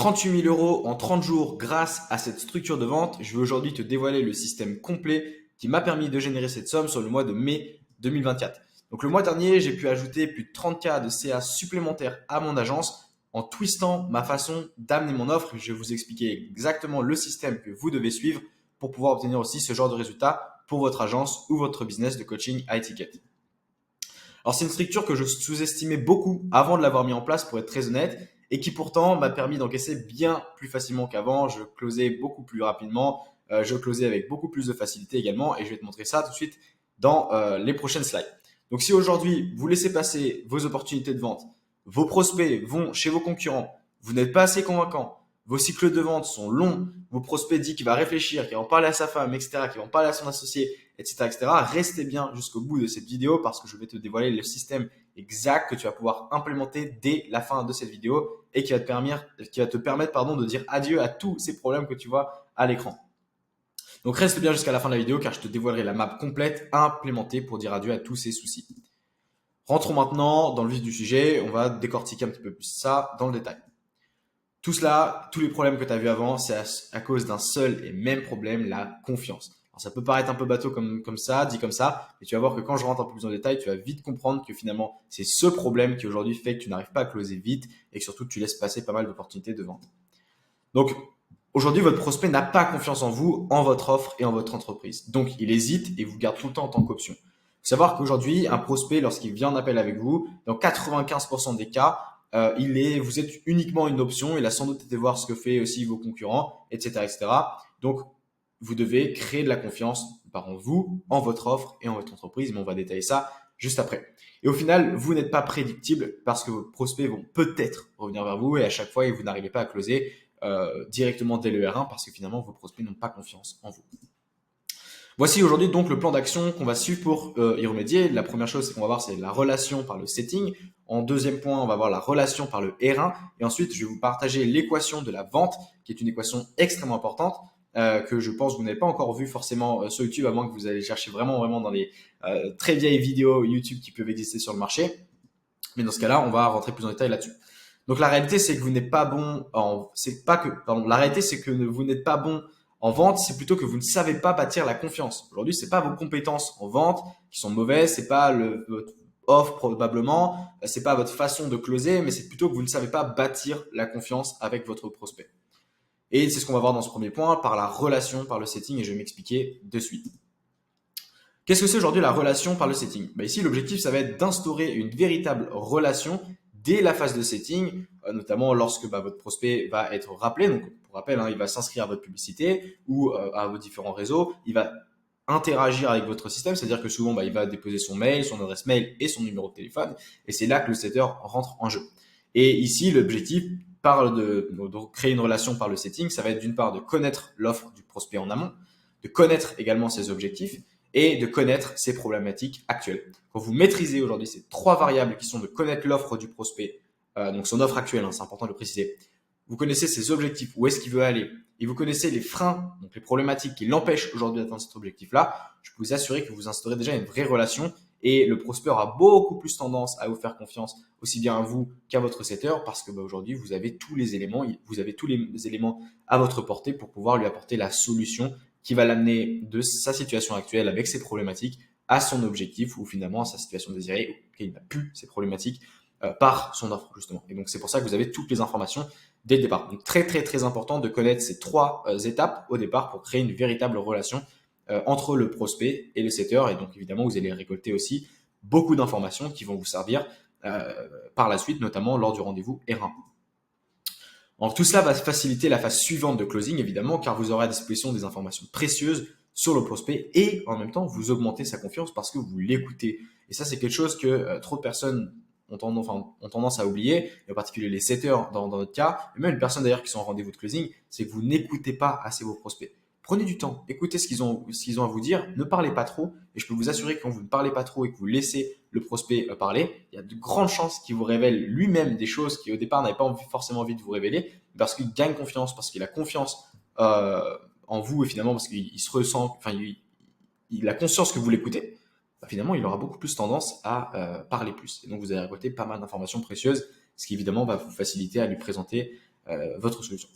38 000 euros en 30 jours grâce à cette structure de vente. Je vais aujourd'hui te dévoiler le système complet qui m'a permis de générer cette somme sur le mois de mai 2024. Donc le mois dernier, j'ai pu ajouter plus de 30K de CA supplémentaires à mon agence en twistant ma façon d'amener mon offre. Je vais vous expliquer exactement le système que vous devez suivre pour pouvoir obtenir aussi ce genre de résultats pour votre agence ou votre business de coaching à étiquette. Alors c'est une structure que je sous-estimais beaucoup avant de l'avoir mis en place, pour être très honnête, et qui pourtant m'a permis d'encaisser bien plus facilement qu'avant. Je closais beaucoup plus rapidement, je closais avec beaucoup plus de facilité également, et je vais te montrer ça tout de suite dans les prochaines slides. Donc si aujourd'hui vous laissez passer vos opportunités de vente, vos prospects vont chez vos concurrents, vous n'êtes pas assez convaincant, vos cycles de vente sont longs, vos prospects disent qu'il va réfléchir, qu'il va en parler à sa femme, etc., qu'il va en parler à son associé, etc., etc. Restez bien jusqu'au bout de cette vidéo parce que je vais te dévoiler le système exact que tu vas pouvoir implémenter dès la fin de cette vidéo et qui va te permettre de dire adieu à tous ces problèmes que tu vois à l'écran. Donc reste bien jusqu'à la fin de la vidéo car je te dévoilerai la map complète à implémenter pour dire adieu à tous ces soucis. Rentrons maintenant dans le vif du sujet. On va décortiquer un petit peu plus ça dans le détail. Tout cela, tous les problèmes que tu as vus avant, c'est à cause d'un seul et même problème, la confiance. Alors, ça peut paraître un peu bateau comme ça, dit comme ça, mais tu vas voir que quand je rentre un peu plus en détail, tu vas vite comprendre que finalement, c'est ce problème qui aujourd'hui fait que tu n'arrives pas à closer vite et que surtout, tu laisses passer pas mal d'opportunités de vente. Donc, aujourd'hui, votre prospect n'a pas confiance en vous, en votre offre et en votre entreprise. Donc, il hésite et vous garde tout le temps en tant qu'option. Il faut savoir qu'aujourd'hui, un prospect, lorsqu'il vient en appel avec vous, dans 95% des cas, vous êtes uniquement une option. Il a sans doute été voir ce que fait aussi vos concurrents, etc., etc. Donc, vous devez créer de la confiance en vous, en votre offre et en votre entreprise. Mais on va détailler ça juste après. Et au final, vous n'êtes pas prédictible parce que vos prospects vont peut-être revenir vers vous et à chaque fois, vous n'arrivez pas à closer directement dès le R1 parce que finalement, vos prospects n'ont pas confiance en vous. Voici aujourd'hui donc le plan d'action qu'on va suivre pour y remédier. La première chose qu'on va voir, c'est la relation par le setting. En deuxième point, on va voir la relation par le R1. Et ensuite, je vais vous partager l'équation de la vente, qui est une équation extrêmement importante, que je pense que vous n'avez pas encore vu forcément sur YouTube, à moins que vous allez chercher vraiment dans les très vieilles vidéos YouTube qui peuvent exister sur le marché. Mais dans ce cas-là, on va rentrer plus en détail là-dessus. Donc la réalité, c'est que vous n'êtes pas bon la réalité, c'est que vous n'êtes pas bon en vente, c'est plutôt que vous ne savez pas bâtir la confiance. Aujourd'hui, c'est pas vos compétences en vente qui sont mauvaises, c'est pas votre offre probablement, c'est pas votre façon de closer, mais c'est plutôt que vous ne savez pas bâtir la confiance avec votre prospect. Et c'est ce qu'on va voir dans ce premier point, par la relation, par le setting, et je vais m'expliquer de suite. Qu'est-ce que c'est aujourd'hui la relation par le setting? Ici, l'objectif, ça va être d'instaurer une véritable relation dès la phase de setting, notamment lorsque votre prospect va être rappelé. Donc, pour rappel, il va s'inscrire à votre publicité ou à vos différents réseaux. Il va interagir avec votre système, c'est-à-dire que souvent, il va déposer son mail, son adresse mail et son numéro de téléphone. Et c'est là que le setter rentre en jeu. Et ici, l'objectif parle de créer une relation par le setting. Ça va être d'une part de connaître l'offre du prospect en amont, de connaître également ses objectifs et de connaître ses problématiques actuelles. Quand vous maîtrisez aujourd'hui ces trois variables qui sont de connaître l'offre du prospect, donc son offre actuelle, c'est important de le préciser, vous connaissez ses objectifs, où est-ce qu'il veut aller, et vous connaissez les freins, donc les problématiques qui l'empêchent aujourd'hui d'atteindre cet objectif-là, je peux vous assurer que vous instaurez déjà une vraie relation et le prospect aura beaucoup plus tendance à vous faire confiance, aussi bien à vous qu'à votre setter, parce que aujourd'hui, vous avez tous les éléments à votre portée pour pouvoir lui apporter la solution qui va l'amener de sa situation actuelle avec ses problématiques à son objectif ou finalement à sa situation désirée, qu'il n'a plus ces problématiques par son offre justement. Et donc c'est pour ça que vous avez toutes les informations dès le départ. Donc très important de connaître ces trois étapes au départ pour créer une véritable relation entre le prospect et le setter. Et donc évidemment vous allez récolter aussi beaucoup d'informations qui vont vous servir par la suite, notamment lors du rendez-vous R1. Alors, tout cela va faciliter la phase suivante de closing, évidemment, car vous aurez à disposition des informations précieuses sur le prospect et en même temps, vous augmentez sa confiance parce que vous l'écoutez. Et ça, c'est quelque chose que trop de personnes ont tendance à oublier, et en particulier les setters dans notre cas, et même les personnes d'ailleurs qui sont en rendez-vous de closing, c'est que vous n'écoutez pas assez vos prospects. Prenez du temps, écoutez ce qu'ils ont à vous dire, ne parlez pas trop, et je peux vous assurer que quand vous ne parlez pas trop et que vous laissez le prospect parler, il y a de grandes chances qu'il vous révèle lui-même des choses qui au départ n'avaient pas forcément envie de vous révéler, parce qu'il gagne confiance, parce qu'il a confiance en vous, et finalement parce qu'il se ressent, il a conscience que vous l'écoutez, finalement il aura beaucoup plus tendance à parler plus. Et donc vous allez récolter pas mal d'informations précieuses, ce qui évidemment va vous faciliter à lui présenter votre solution.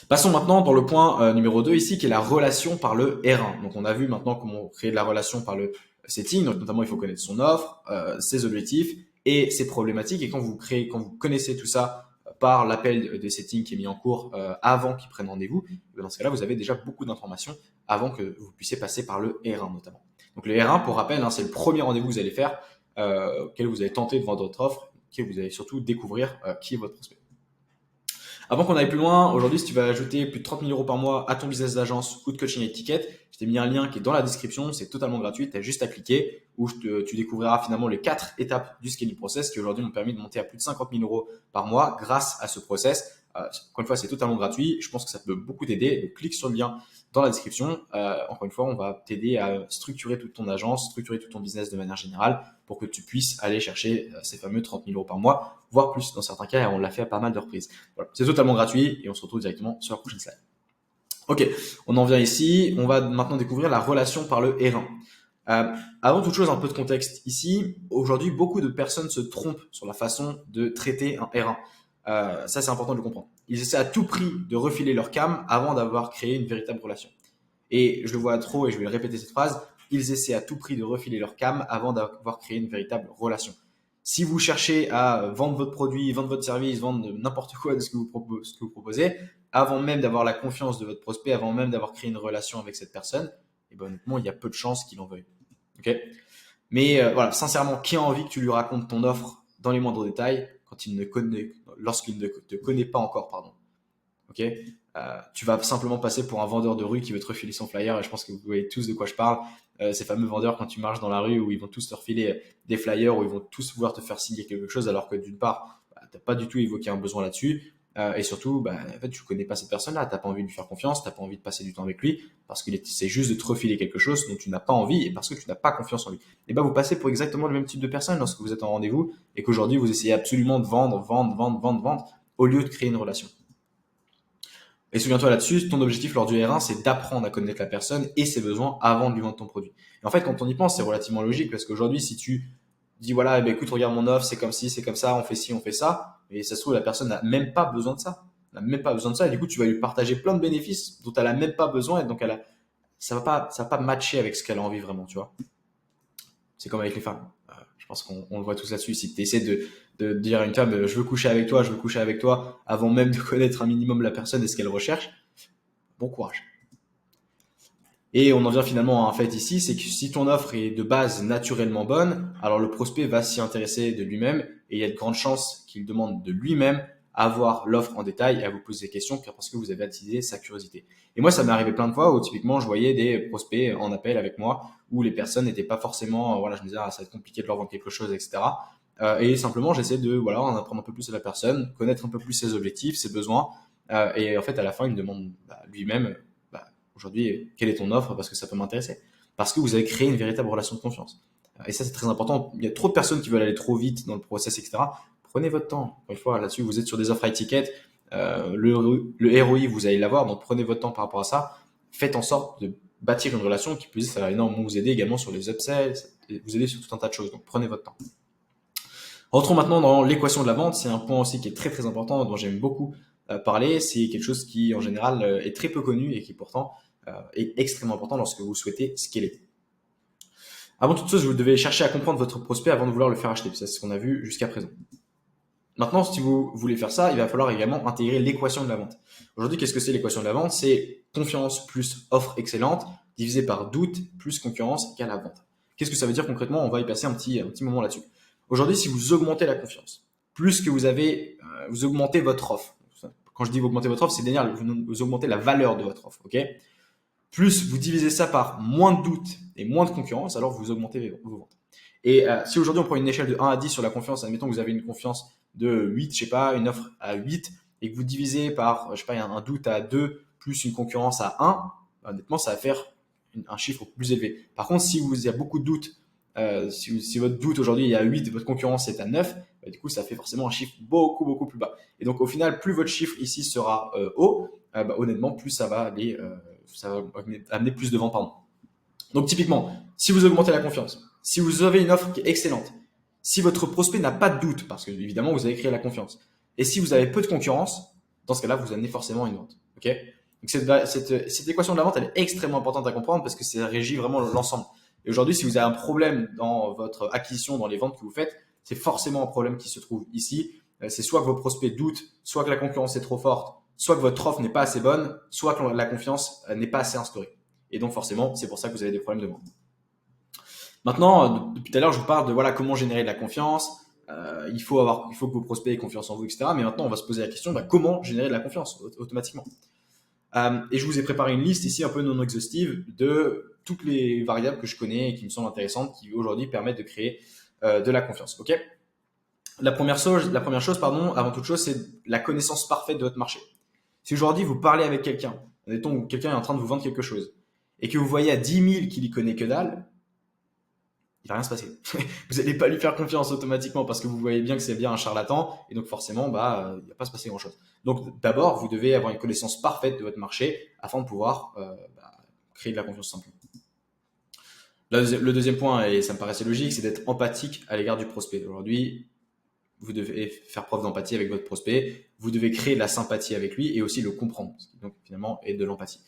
Passons maintenant dans le point numéro 2 ici, qui est la relation par le R1. Donc, on a vu maintenant comment créer de la relation par le setting. Donc, notamment, il faut connaître son offre, ses objectifs et ses problématiques. Et quand vous connaissez tout ça par l'appel des settings qui est mis en cours avant qu'ils prennent rendez-vous, dans ce cas-là, vous avez déjà beaucoup d'informations avant que vous puissiez passer par le R1 notamment. Donc, le R1, pour rappel, c'est le premier rendez-vous que vous allez faire, auquel vous allez tenter de vendre votre offre, que vous allez surtout découvrir qui est votre prospect. Avant qu'on aille plus loin, aujourd'hui, si tu vas ajouter plus de 30 000 € par mois à ton business d'agence ou de coaching et ticket, je t'ai mis un lien qui est dans la description, c'est totalement gratuit, tu as juste à cliquer où tu découvriras finalement les 4 étapes du scaling process qui aujourd'hui m'ont permis de monter à plus de 50 000 € par mois grâce à ce process. Encore une fois, c'est totalement gratuit, je pense que ça peut beaucoup t'aider, donc clique sur le lien dans la description. Encore une fois, on va t'aider à structurer toute ton agence, structurer tout ton business de manière générale pour que tu puisses aller chercher ces fameux 30 000 € par mois, voire plus dans certains cas, et on l'a fait à pas mal de reprises. Voilà, c'est totalement gratuit et on se retrouve directement sur la prochaine slide. Ok, on en vient ici, on va maintenant découvrir la relation par le R1. Avant toute chose, un peu de contexte ici. Aujourd'hui, beaucoup de personnes se trompent sur la façon de traiter un R1. Ça, c'est important de le comprendre. Ils essaient à tout prix de refiler leur cam avant d'avoir créé une véritable relation. Et je le vois trop et je vais répéter cette phrase. Ils essaient à tout prix de refiler leur cam avant d'avoir créé une véritable relation. Si vous cherchez à vendre votre produit, vendre votre service, vendre n'importe quoi de ce que vous proposez, avant même d'avoir la confiance de votre prospect, avant même d'avoir créé une relation avec cette personne, et ben honnêtement, il y a peu de chances qu'il en veuille. Okay, mais voilà, sincèrement, qui a envie que tu lui racontes ton offre dans les moindres détails lorsqu'il ne te connaît pas encore, pardon. Ok, tu vas simplement passer pour un vendeur de rue qui veut te refiler son flyer, et je pense que vous voyez tous de quoi je parle. Ces fameux vendeurs, quand tu marches dans la rue, où ils vont tous te refiler des flyers, où ils vont tous vouloir te faire signer quelque chose, alors que d'une part, tu n'as pas du tout évoqué un besoin là-dessus, et surtout, en fait, tu connais pas cette personne-là, tu n'as pas envie de lui faire confiance, tu n'as pas envie de passer du temps avec lui, parce qu'il c'est juste de te refiler quelque chose dont tu n'as pas envie, et parce que tu n'as pas confiance en lui. Et vous passez pour exactement le même type de personne lorsque vous êtes en rendez-vous, et qu'aujourd'hui, vous essayez absolument de vendre, au lieu de créer une relation. Et souviens-toi là-dessus, ton objectif lors du R1, c'est d'apprendre à connaître la personne et ses besoins avant de lui vendre ton produit. Et en fait, quand on y pense, c'est relativement logique parce qu'aujourd'hui, si tu dis voilà, écoute, regarde mon offre, c'est comme ci, c'est comme ça, on fait ci, on fait ça, et ça se trouve, la personne n'a même pas besoin de ça. Elle n'a même pas besoin de ça, et du coup, tu vas lui partager plein de bénéfices dont elle n'a même pas besoin, et donc ça va pas matcher avec ce qu'elle a envie vraiment, tu vois. C'est comme avec les femmes. Je pense qu'on le voit tous là-dessus. Si tu essaies de dire à une femme, je veux coucher avec toi, avant même de connaître un minimum la personne et ce qu'elle recherche, bon courage. Et on en vient finalement à un fait ici, c'est que si ton offre est de base naturellement bonne, alors le prospect va s'y intéresser de lui-même et il y a de grandes chances qu'il demande de lui-même à voir l'offre en détail et à vous poser des questions parce que vous avez attisé sa curiosité. Et moi, ça m'est arrivé plein de fois où typiquement je voyais des prospects en appel avec moi où les personnes n'étaient pas forcément, voilà, je me disais, ça va être compliqué de leur vendre quelque chose, etc. Et simplement, j'essaie de, voilà, en apprendre un peu plus à la personne, connaître un peu plus ses objectifs, ses besoins. Et en fait, à la fin, il me demande lui-même, aujourd'hui, quelle est ton offre parce que ça peut m'intéresser. Parce que vous avez créé une véritable relation de confiance. Et ça, c'est très important. Il y a trop de personnes qui veulent aller trop vite dans le process, etc. Prenez votre temps. Encore une fois, là-dessus, vous êtes sur des offres high ticket. Le ROI, vous allez l'avoir. Donc, prenez votre temps par rapport à ça. Faites en sorte de bâtir une relation qui, plus, ça va énormément vous aider également sur les upsells, vous aider sur tout un tas de choses. Donc, prenez votre temps. Rentrons maintenant dans l'équation de la vente. C'est un point aussi qui est très, très important, dont j'aime beaucoup parler. C'est quelque chose qui, en général, est très peu connu et qui, pourtant, est extrêmement important lorsque vous souhaitez scaler. Avant toute chose, vous devez chercher à comprendre votre prospect avant de vouloir le faire acheter. C'est ce qu'on a vu jusqu'à présent. Maintenant, si vous voulez faire ça, il va falloir également intégrer l'équation de la vente. Aujourd'hui, qu'est-ce que c'est l'équation de la vente? C'est confiance plus offre excellente divisé par doute plus concurrence égale la vente. Qu'est-ce que ça veut dire concrètement? On va y passer un petit moment là-dessus. Aujourd'hui, si vous augmentez la confiance, plus que vous augmentez votre offre. Quand je dis vous augmentez votre offre, c'est-à-dire vous augmentez la valeur de votre offre, ok? Plus vous divisez ça par moins de doute et moins de concurrence, alors vous augmentez vos ventes. Et si aujourd'hui on prend une échelle de 1 à 10 sur la confiance, admettons que vous avez une confiance de 8, je sais pas, une offre à 8, et que vous divisez par, je sais pas, un doute à 2 plus une concurrence à 1, honnêtement, ça va faire un chiffre plus élevé. Par contre, si il y a beaucoup de doutes, si votre doute aujourd'hui est à 8, votre concurrence est à 9, du coup, ça fait forcément un chiffre beaucoup, beaucoup plus bas. Et donc, au final, plus votre chiffre ici sera haut, honnêtement, plus ça va amener plus de ventes, pardon. Donc, typiquement, si vous augmentez la confiance, si vous avez une offre qui est excellente, si votre prospect n'a pas de doute, parce que évidemment, vous avez créé la confiance, Et si vous avez peu de concurrence, dans ce cas-là, vous amenez forcément une vente. Ok? Donc cette équation de la vente, elle est extrêmement importante à comprendre parce que ça régit vraiment l'ensemble. Et aujourd'hui, si vous avez un problème dans votre acquisition, dans les ventes que vous faites, c'est forcément un problème qui se trouve ici. C'est soit que vos prospects doutent, soit que la concurrence est trop forte, soit que votre offre n'est pas assez bonne, soit que la confiance n'est pas assez instaurée. Et donc forcément, c'est pour ça que vous avez des problèmes de vente. Maintenant, depuis tout à l'heure, je vous parle de voilà comment générer de la confiance. Il faut que vos prospects aient confiance en vous, etc. Mais maintenant, on va se poser la question comment générer de la confiance automatiquement. Et je vous ai préparé une liste ici un peu non exhaustive de toutes les variables que je connais et qui me semblent intéressantes, qui aujourd'hui permettent de créer de la confiance. Ok. La première chose, avant toute chose, c'est la connaissance parfaite de votre marché. Si aujourd'hui vous parlez avec quelqu'un, admettons que quelqu'un est en train de vous vendre quelque chose, et que vous voyez à 10 000 qu'il y connaît que dalle, il va rien se passer. Vous n'allez pas lui faire confiance automatiquement parce que vous voyez bien que c'est bien un charlatan et donc forcément, il ne va pas se passer grand chose. Donc d'abord, vous devez avoir une connaissance parfaite de votre marché afin de pouvoir créer de la confiance simplement. Le deuxième point, et ça me paraissait logique, c'est d'être empathique à l'égard du prospect. Aujourd'hui, vous devez faire preuve d'empathie avec votre prospect, vous devez créer de la sympathie avec lui et aussi le comprendre, ce qui donc finalement est de l'empathie.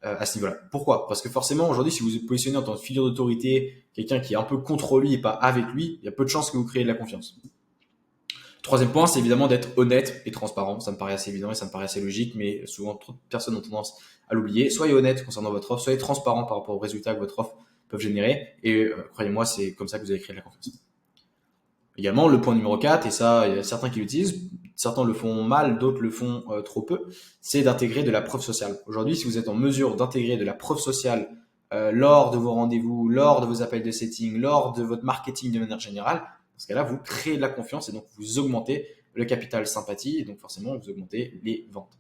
À ce niveau-là. Pourquoi? Parce que forcément, aujourd'hui, si vous vous positionnez en tant que figure d'autorité, quelqu'un qui est un peu contre lui et pas avec lui, il y a peu de chances que vous créez de la confiance. Troisième point, c'est évidemment d'être honnête et transparent. Ça me paraît assez évident et ça me paraît assez logique, mais souvent, trop de personnes ont tendance à l'oublier. Soyez honnête concernant votre offre, soyez transparent par rapport aux résultats que votre offre peut générer et croyez-moi, c'est comme ça que vous allez créer de la confiance. Également, le point numéro 4, et ça, il y a certains qui l'utilisent, certains le font mal, d'autres le font trop peu, c'est d'intégrer de la preuve sociale. Aujourd'hui, si vous êtes en mesure d'intégrer de la preuve sociale lors de vos rendez-vous, lors de vos appels de setting, lors de votre marketing de manière générale, dans ce cas-là, vous créez de la confiance et donc vous augmentez le capital sympathie et donc forcément, vous augmentez les ventes.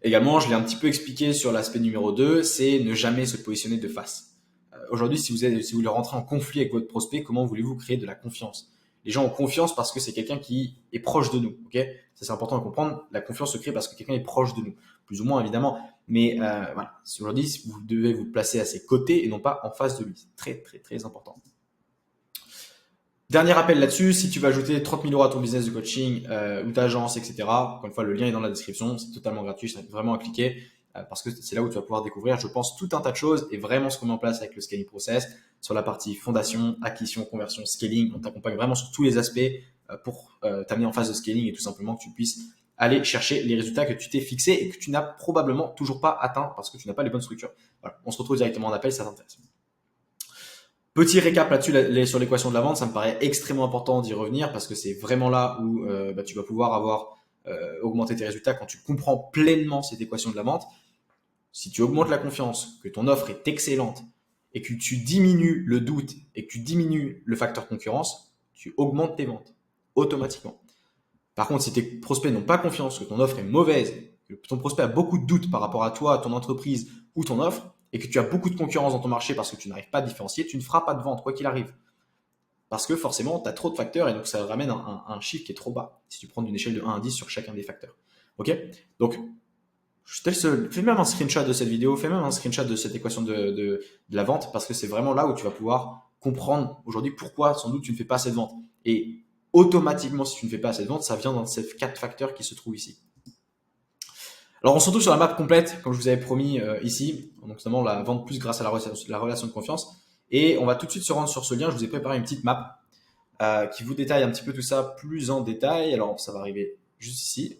Également, je l'ai un petit peu expliqué sur l'aspect numéro 2, c'est ne jamais se positionner de face. Aujourd'hui, si vous voulez rentrer en conflit avec votre prospect, comment voulez-vous créer de la confiance? Les gens ont confiance parce que c'est quelqu'un qui est proche de nous. Ok, ça c'est important à comprendre. La confiance se crée parce que quelqu'un est proche de nous, plus ou moins évidemment. Mais voilà, aujourd'hui, vous devez vous placer à ses côtés et non pas en face de lui. C'est très très très important. Dernier rappel là-dessus, si tu vas ajouter 30 000 € à ton business de coaching ou d'agence, etc. Encore une fois, le lien est dans la description. C'est totalement gratuit. Je t'invite vraiment à cliquer. Parce que c'est là où tu vas pouvoir découvrir, je pense, tout un tas de choses et vraiment ce qu'on met en place avec le scaling process sur la partie fondation, acquisition, conversion, scaling. On t'accompagne vraiment sur tous les aspects pour t'amener en phase de scaling et tout simplement que tu puisses aller chercher les résultats que tu t'es fixés et que tu n'as probablement toujours pas atteints parce que tu n'as pas les bonnes structures. Voilà, on se retrouve directement en appel, ça t'intéresse. Petit récap là-dessus sur l'équation de la vente, ça me paraît extrêmement important d'y revenir parce que c'est vraiment là où tu vas pouvoir avoir augmenter tes résultats quand tu comprends pleinement cette équation de la vente. Si tu augmentes la confiance, que ton offre est excellente et que tu diminues le doute et que tu diminues le facteur concurrence, tu augmentes tes ventes automatiquement. Par contre, si tes prospects n'ont pas confiance, que ton offre est mauvaise, que ton prospect a beaucoup de doutes par rapport à toi, ton entreprise ou ton offre, et que tu as beaucoup de concurrence dans ton marché parce que tu n'arrives pas à différencier, tu ne feras pas de vente, quoi qu'il arrive. Parce que forcément, tu as trop de facteurs et donc ça ramène un chiffre qui est trop bas si tu prends une échelle de 1 à 10 sur chacun des facteurs. Ok? Donc, fais même un screenshot de cette vidéo, fais même un screenshot de cette équation de la vente parce que c'est vraiment là où tu vas pouvoir comprendre aujourd'hui pourquoi sans doute tu ne fais pas cette vente. Et automatiquement, si tu ne fais pas cette vente, ça vient dans ces 4 facteurs qui se trouvent ici. Alors, on se retrouve sur la map complète, comme je vous avais promis ici, donc notamment la vente plus grâce à la relation de confiance. Et on va tout de suite se rendre sur ce lien. Je vous ai préparé une petite map qui vous détaille un petit peu tout ça plus en détail. Alors, ça va arriver juste ici.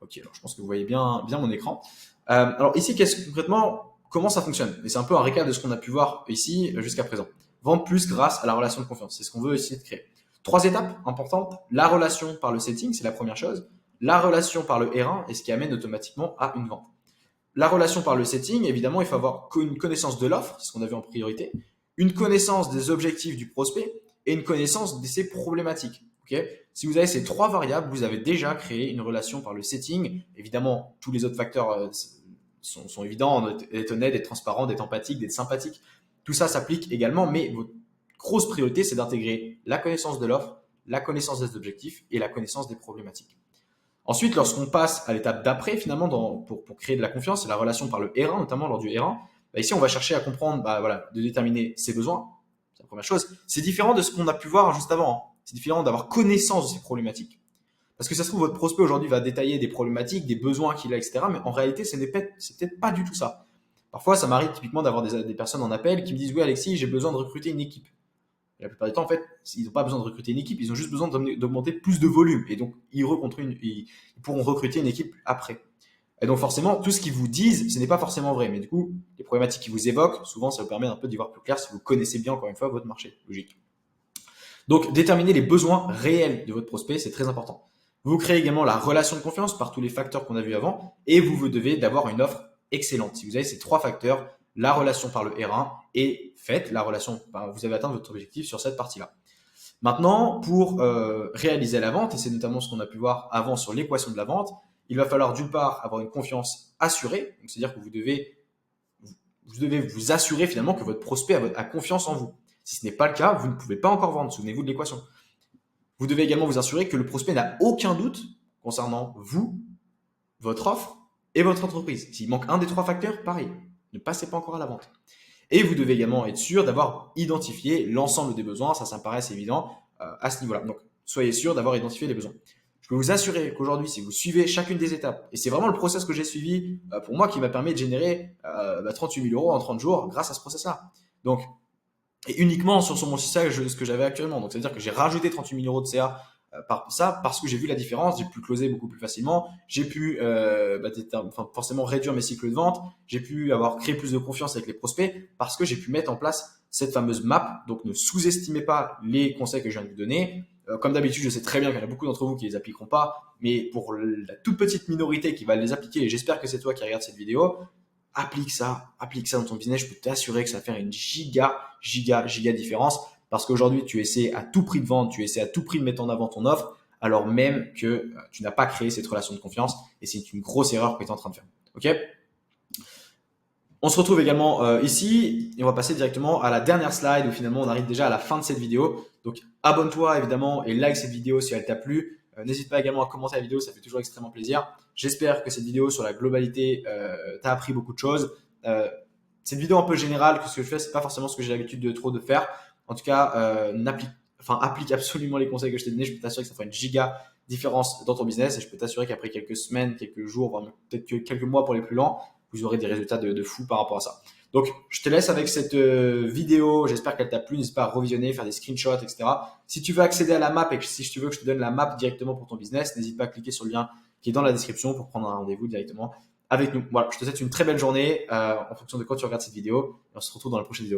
Ok, alors je pense que vous voyez bien mon écran. Alors ici, concrètement, comment ça fonctionne? Et c'est un peu un récap de ce qu'on a pu voir ici jusqu'à présent. Vendre plus grâce à la relation de confiance. C'est ce qu'on veut essayer de créer. 3 étapes importantes. La relation par le setting, c'est la première chose. La relation par le R1 est ce qui amène automatiquement à une vente. La relation par le setting, évidemment, il faut avoir une connaissance de l'offre, c'est ce qu'on a vu en priorité, une connaissance des objectifs du prospect et une connaissance de ses problématiques. Okay, si vous avez ces 3 variables, vous avez déjà créé une relation par le setting. Évidemment, tous les autres facteurs sont évidents, d'être honnête, d'être transparent, d'être empathique, d'être sympathique. Tout ça s'applique également, mais votre grosse priorité, c'est d'intégrer la connaissance de l'offre, la connaissance des objectifs et la connaissance des problématiques. Ensuite, lorsqu'on passe à l'étape d'après, finalement, pour créer de la confiance, c'est la relation par le R1, notamment lors du R1. Bah, ici, on va chercher à comprendre, de déterminer ses besoins. C'est la première chose. C'est différent de ce qu'on a pu voir juste avant. Hein. C'est différent d'avoir connaissance de ces problématiques. Parce que ça se trouve, votre prospect aujourd'hui va détailler des problématiques, des besoins qu'il a, etc. Mais en réalité, c'est peut-être pas du tout ça. Parfois, ça m'arrive typiquement d'avoir des personnes en appel qui me disent: oui, Alexis, j'ai besoin de recruter une équipe. Et la plupart du temps, en fait, ils n'ont pas besoin de recruter une équipe, ils ont juste besoin d'augmenter plus de volume. Et donc, ils pourront recruter une équipe après. Et donc, forcément, tout ce qu'ils vous disent, ce n'est pas forcément vrai. Mais du coup, les problématiques qu'ils vous évoquent, souvent, ça vous permet un peu d'y voir plus clair si vous connaissez bien, encore une fois, votre marché. Logique. Donc, déterminer les besoins réels de votre prospect, c'est très important. Vous créez également la relation de confiance par tous les facteurs qu'on a vus avant et vous devez d'avoir une offre excellente. Si vous avez ces trois facteurs, la relation par le R1 et faites la relation, vous avez atteint votre objectif sur cette partie-là. Maintenant, pour réaliser la vente, et c'est notamment ce qu'on a pu voir avant sur l'équation de la vente, il va falloir d'une part avoir une confiance assurée, c'est-à-dire que vous devez vous assurer finalement que votre prospect a confiance en vous. Si ce n'est pas le cas, vous ne pouvez pas encore vendre. Souvenez-vous de l'équation. Vous devez également vous assurer que le prospect n'a aucun doute concernant vous, votre offre et votre entreprise. S'il manque un des trois facteurs, pareil, ne passez pas encore à la vente. Et vous devez également être sûr d'avoir identifié l'ensemble des besoins. Ça me paraît évident à ce niveau-là. Donc, soyez sûr d'avoir identifié les besoins. Je peux vous assurer qu'aujourd'hui, si vous suivez chacune des étapes, et c'est vraiment le process que j'ai suivi pour moi qui m'a permis de générer 38 000 € en 30 jours grâce à ce process-là. Donc, et uniquement sur mon CA, ce que j'avais actuellement. Donc, c'est-à-dire que j'ai rajouté 38 000 € de CA parce que j'ai vu la différence, j'ai pu closer beaucoup plus facilement, j'ai pu forcément réduire mes cycles de vente, j'ai pu avoir créé plus de confiance avec les prospects parce que j'ai pu mettre en place cette fameuse map. Donc, ne sous-estimez pas les conseils que je viens de vous donner. Comme d'habitude, je sais très bien qu'il y en a beaucoup d'entre vous qui les appliqueront pas, mais pour la toute petite minorité qui va les appliquer, et j'espère que c'est toi qui regardes cette vidéo, applique ça dans ton business. Je peux t'assurer que ça va faire une giga différence parce qu'aujourd'hui, tu essaies à tout prix de vendre, tu essaies à tout prix de mettre en avant ton offre, alors même que tu n'as pas créé cette relation de confiance et c'est une grosse erreur que tu es en train de faire. Ok ? On se retrouve également ici et on va passer directement à la dernière slide où finalement on arrive déjà à la fin de cette vidéo. Donc abonne-toi évidemment et like cette vidéo si elle t'a plu. N'hésite pas également à commenter la vidéo, ça fait toujours extrêmement plaisir. J'espère que cette vidéo sur la globalité t'a appris beaucoup de choses. C'est une vidéo un peu générale que ce que je fais, c'est pas forcément ce que j'ai l'habitude de faire. En tout cas, applique absolument les conseils que je t'ai donnés. Je peux t'assurer que ça fera une giga différence dans ton business et je peux t'assurer qu'après quelques semaines, quelques jours, voire peut-être que quelques mois pour les plus lents, vous aurez des résultats de fou par rapport à ça. Donc, je te laisse avec cette vidéo. J'espère qu'elle t'a plu. N'hésite pas à revisionner, faire des screenshots, etc. Si tu veux accéder à la map et si tu veux que je te donne la map directement pour ton business, n'hésite pas à cliquer sur le lien qui est dans la description pour prendre un rendez-vous directement avec nous. Voilà, je te souhaite une très belle journée en fonction de quand tu regardes cette vidéo. Et on se retrouve dans la prochaine vidéo.